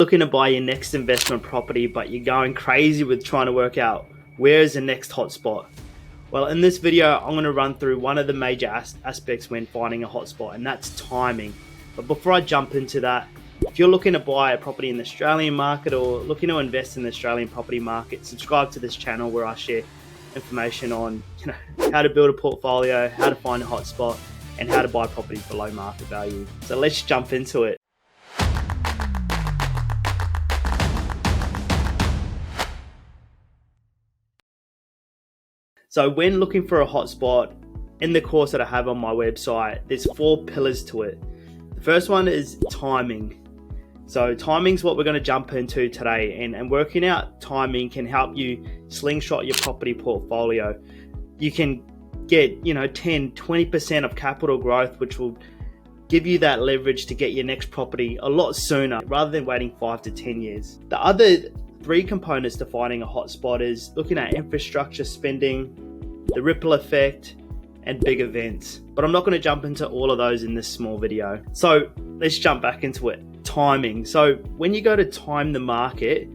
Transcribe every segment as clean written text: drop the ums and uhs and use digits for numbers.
Looking to buy your next investment property, but you're going crazy with trying to work out where is the next hotspot? Well, in this video, I'm going to run through one of the major aspects when finding a hotspot, and that's timing. But before I jump into that, if you're looking to buy a property in the Australian market or looking to invest in the Australian property market, subscribe to this channel where I share information on how to build a portfolio, how to find a hotspot, and how to buy properties below market value. So let's jump into it. So when looking for a hotspot, in the course that I have on my website, there's 4 pillars to it. The first one is timing. So timing is what we're going to jump into today, and working out timing can help you slingshot your property portfolio. You can get 10-20% of capital growth, which will give you that leverage to get your next property a lot sooner rather than waiting 5 to 10 years. The other 3 components to finding a hotspot is looking at infrastructure spending, the ripple effect, and big events. But I'm not going to jump into all of those in this small video. So let's jump back into it. Timing. So when you go to time the market,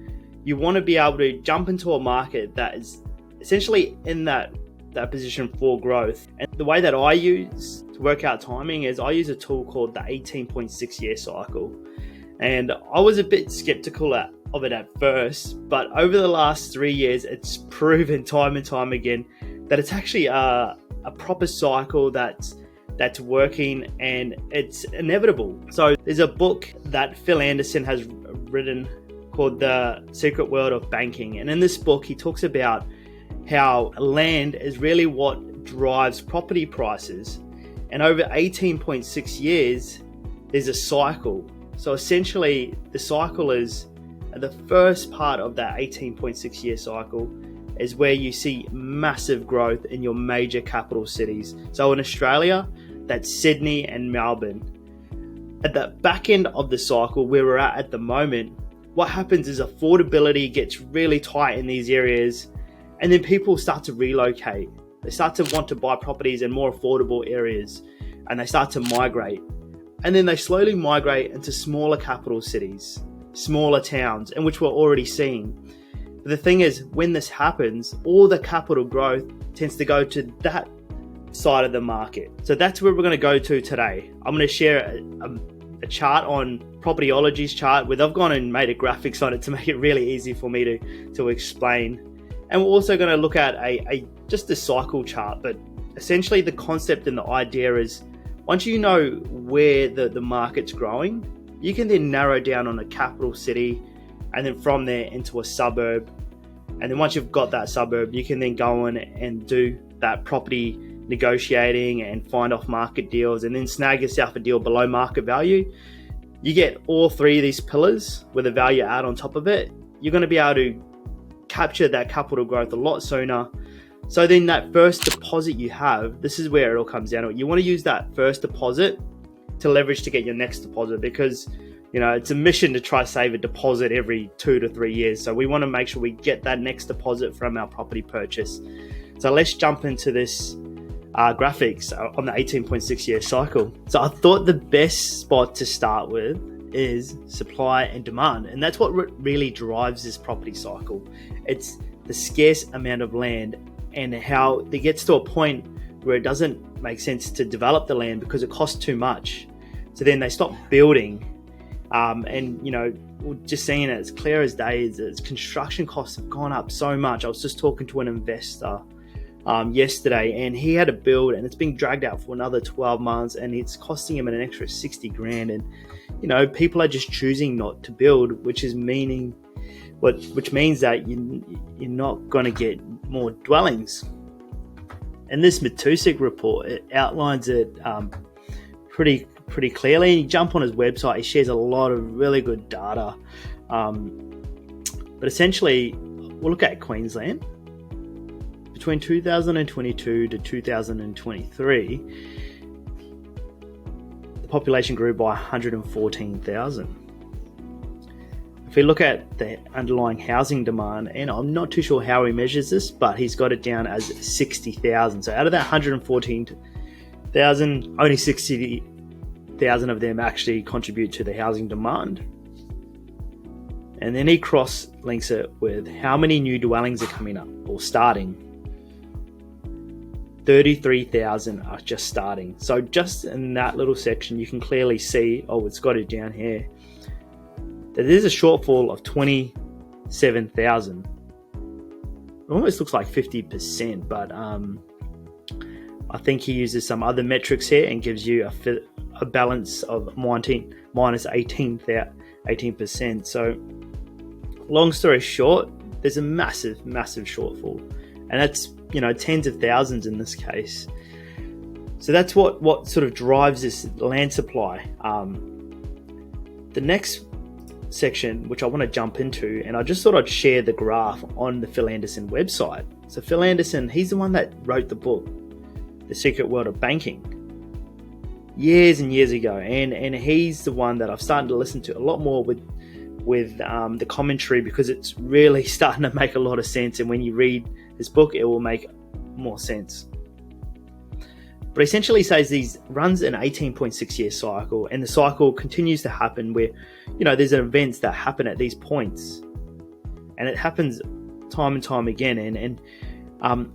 you want to be able to jump into a market that is essentially in that position for growth. And the way that I use to work out timing is I use a tool called the 18.6 year cycle. And I was a bit skeptical of it at first, but over the last 3 years, it's proven time and time again that it's actually a proper cycle that's working, and it's inevitable. So there's a book that Phil Anderson has written called The Secret World of Banking. And in this book, he talks about how land is really what drives property prices. And over 18.6 years, there's a cycle. So essentially, the cycle is the first part of that 18.6 year cycle is where you see massive growth in your major capital cities. So in Australia, that's Sydney and Melbourne. At the back end of the cycle where we're at the moment, what happens is affordability gets really tight in these areas, and then people start to relocate. They start to want to buy properties in more affordable areas, and they start to migrate. And then they slowly migrate into smaller capital cities, smaller towns, and which we're already seeing. But the thing is, when this happens, all the capital growth tends to go to that side of the market. So that's where we're going to go to today. I'm going to share a chart on Propertyology's chart where I've gone and made a graphics on it to make it really easy for me to explain. And we're also going to look at just a cycle chart. But essentially the concept and the idea is once you know where the market's growing, you can then narrow down on a capital city and then from there into a suburb. And then once you've got that suburb, you can then go in and do that property negotiating and find off market deals and then snag yourself a deal below market value. You get all 3 of these pillars with a value add on top of it. You're going to be able to capture that capital growth a lot sooner. So then that first deposit you have, this is where it all comes down to it. You want to use that first deposit to leverage to get your next deposit, because it's a mission to try to save a deposit every 2 to 3 years. So we want to make sure we get that next deposit from our property purchase. So let's jump into this graphics on the 18.6 year cycle. So I thought the best spot to start with is supply and demand. And that's what really drives this property cycle. It's the scarce amount of land and how it gets to a point where it doesn't make sense to develop the land because it costs too much. So then they stop building. We're just seeing it as clear as day is construction costs have gone up so much. I was just talking to an investor yesterday, and he had a build and it's being dragged out for another 12 months and it's costing him an extra 60 grand. And people are just choosing not to build, which means that you're not going to get more dwellings. And this Matusik report, it outlines it pretty clearly. And you jump on his website, he shares a lot of really good data. But essentially, we'll look at Queensland. Between 2022 to 2023, the population grew by 114,000. If we look at the underlying housing demand, and I'm not too sure how he measures this, but he's got it down as 60,000. So out of that 114,000, only 60,000 of them actually contribute to the housing demand. And then he cross links it with how many new dwellings are coming up or starting. 33,000 are just starting. So just in that little section, you can clearly see, it's got it down here, that there's a shortfall of 27,000. It almost looks like 50%, but I think he uses some other metrics here and gives you a balance of minus 18%. So long story short, there's a massive shortfall, and that's tens of thousands in this case. So that's what sort of drives this land supply. The next section, which I want to jump into, and I just thought I'd share the graph on the Phil Anderson website. So Phil Anderson, he's the one that wrote the book, The Secret World of Banking, years and years ago, and he's the one that I've started to listen to a lot more with the commentary, because it's really starting to make a lot of sense, and when you read his book it will make more sense. But essentially says these runs an 18.6 year cycle, and the cycle continues to happen where there's events that happen at these points, and it happens time and time again. And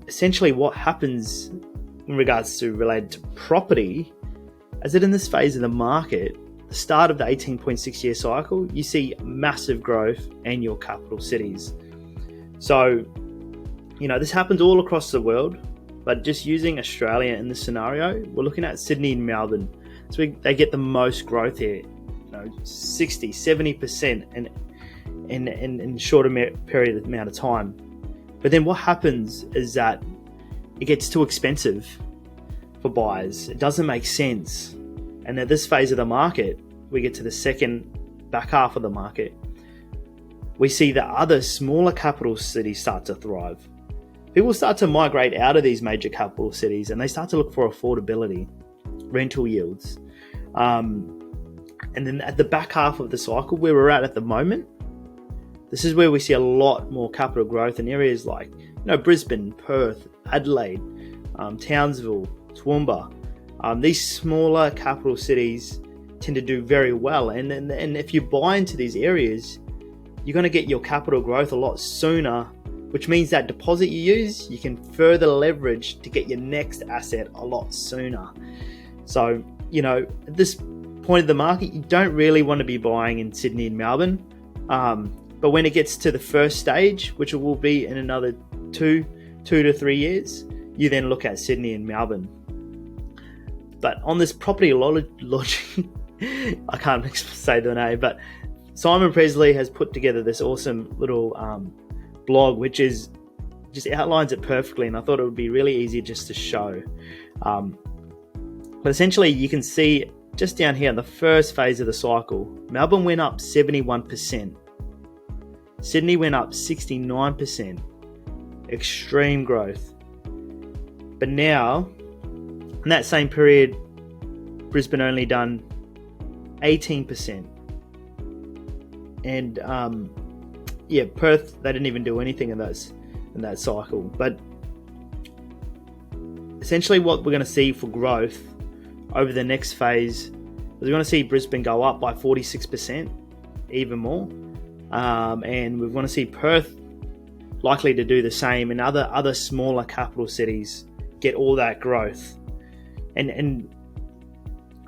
essentially what happens in regards to related to property is that in this phase of the market, the start of the 18.6 year cycle, you see massive growth in your capital cities. So this happens all across the world, but just using Australia in this scenario, we're looking at Sydney and Melbourne. So they get the most growth here, 60, 70% in a shorter period amount of time. But then what happens is that it gets too expensive for buyers. It doesn't make sense. And at this phase of the market, we get to the second back half of the market, we see that other smaller capital cities start to thrive. People start to migrate out of these major capital cities, and they start to look for affordability, rental yields. And then at the back half of the cycle, where we're at the moment, this is where we see a lot more capital growth in areas like Brisbane, Perth, Adelaide, Townsville, Toowoomba. These smaller capital cities tend to do very well, and if you buy into these areas, you're going to get your capital growth a lot sooner, which means that deposit you use, you can further leverage to get your next asset a lot sooner. So, at this point of the market, you don't really want to be buying in Sydney and Melbourne. But when it gets to the first stage, which it will be in another 2 to 3 years, you then look at Sydney and Melbourne. But on this property logic, I can't say the name, but Simon Presley has put together this awesome little blog, which just outlines it perfectly, and I thought it would be really easy just to show. But essentially, you can see just down here in the first phase of the cycle, Melbourne went up 71%, Sydney went up 69%, extreme growth. But now, in that same period, Brisbane only done 18%, and Perth, they didn't even do anything in that cycle. But essentially what we're going to see for growth over the next phase is we're going to see Brisbane go up by 46%, even more. And we're going to see Perth likely to do the same, and other smaller capital cities get all that growth. And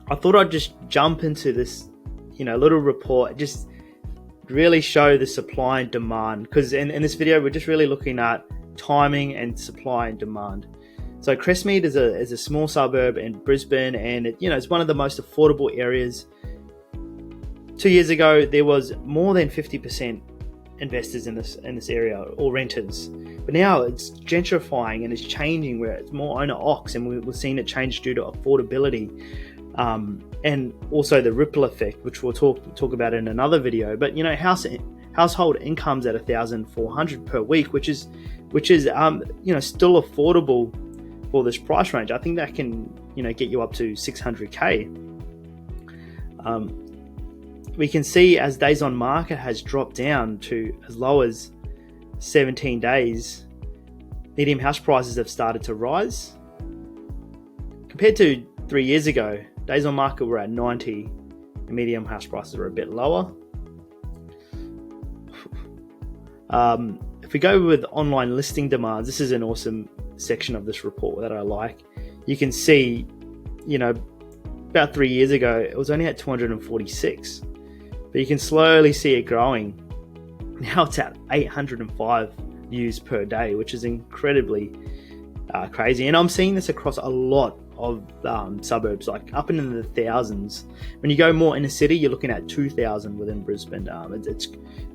I thought I'd just jump into this, little report, just really show the supply and demand, because in this video we're just really looking at timing and supply and demand. So Crestmead is a small suburb in Brisbane, and it's one of the most affordable areas. 2 years ago there was more than 50% investors in this area, or renters, but now it's gentrifying and it's changing where it's more owner-occupied, and we're seeing it change due to affordability. And also the ripple effect, which we'll talk about in another video. But household incomes at $1,400 per week, which is still affordable for this price range. I think that can get you up to $600K. We can see as days on market has dropped down to as low as 17 days, medium house prices have started to rise. Compared to 3 years ago, days on market were at 90 and medium house prices were a bit lower. If we go with online listing demands, this is an awesome section of this report that I like. You can see, about 3 years ago, it was only at 246, but you can slowly see it growing. Now it's at 805 views per day, which is incredibly crazy. And I'm seeing this across a lot of suburbs, like up into the thousands. When you go more in the city, you're looking at 2,000 within Brisbane.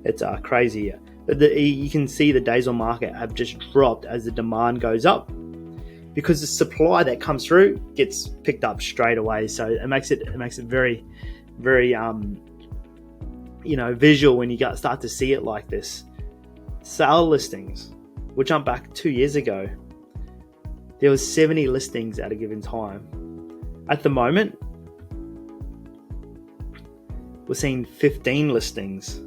It's crazy. But you can see the days on market have just dropped as the demand goes up, because the supply that comes through gets picked up straight away. So it makes it very, very visual when you start to see it like this. Sale listings, we'll jump back 2 years ago. There was 70 listings at a given time. At the moment, we're seeing 15 listings.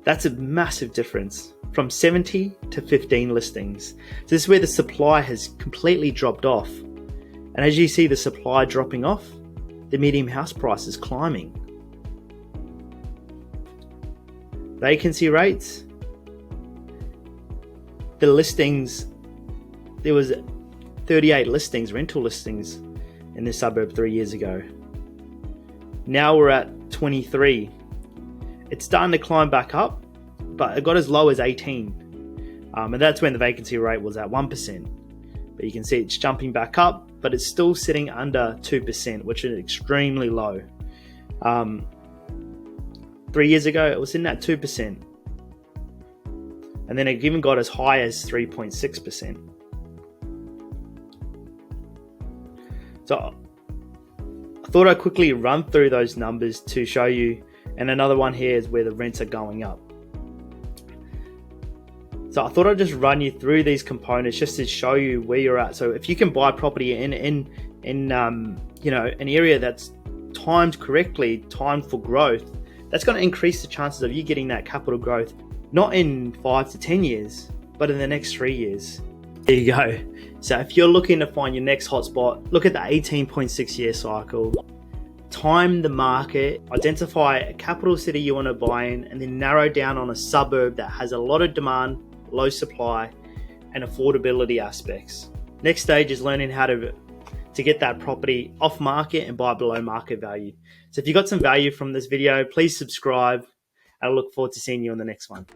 That's a massive difference, from 70 to 15 listings. So this is where the supply has completely dropped off. And as you see the supply dropping off, the median house price is climbing. Vacancy rates, the listings, there was 38 listings, rental listings in this suburb 3 years ago. Now we're at 23. It's starting to climb back up, but it got as low as 18. And that's when the vacancy rate was at 1%. But you can see it's jumping back up, but it's still sitting under 2%, which is extremely low. 3 years ago, it was sitting at 2%. And then it even got as high as 3.6%. So I thought I'd quickly run through those numbers to show you. And another one here is where the rents are going up. So I thought I'd just run you through these components just to show you where you're at. So if you can buy property in an area that's timed correctly, timed for growth, that's going to increase the chances of you getting that capital growth, not in 5 to 10 years, but in the next 3 years. There you go. So if you're looking to find your next hotspot, look at the 18.6 year cycle, time the market, identify a capital city you want to buy in, and then narrow down on a suburb that has a lot of demand, low supply, and affordability aspects. Next stage is learning how to get that property off market and buy below market value. So if you got some value from this video, please subscribe, and I look forward to seeing you on the next one.